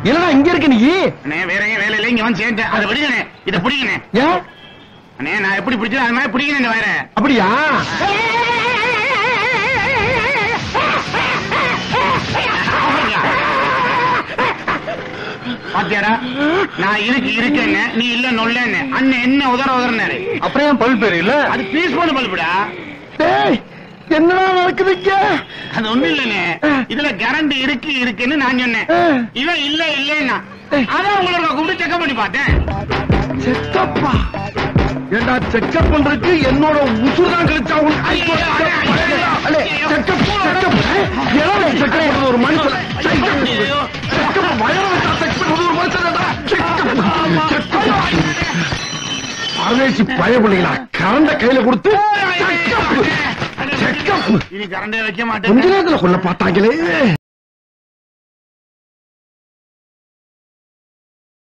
இல்லடா இங்க இருக்கு நீ. அண்ணே வேற எங்க வேலை இல்ல, இங்க வந்து சேர்ந்தேன். அதை பிடிக்கணே, இதை பிடிக்கணே. ஏன் அண்ணே நான் எப்படி பிடிச்சேன் அது மாதிரி பிடிக்கணும் இந்த வயரை. அப்படியா? பாத்தியாடா, நான் இருக்கேங்க, நீ இல்ல நொல்லன்னு அண்ணன் என்ன உதறாரு. அப்புறம் ஏன் பல்ப் பேரு இல்ல? அது பீஸ் போன பல்புடா. டேய் என்னடா நடக்குதுங்க? அது ஒண்ணு இல்லனே, இதுல கரண்ட் இருக்குன்னு நான் சொன்னேன். இவன் இல்ல இல்லன்னா அதான் உங்களுக்கு கூப்பிட்டு செக்அப் பண்ணி பார்த்தேன். செக்கப்பா? ஏண்டா செக்கப் பண்றதுக்கு என்னோட உசுர் தான் கிடைச்சா ஒரு மனுஷன் பரதேசி பய பிள்ளைங்களா கரண்ட கையில கொடுத்து இனி கரண்டே வைக்க மாட்டேன். கொஞ்ச நேரத்துல கொல்ல பார்த்தாங்களே.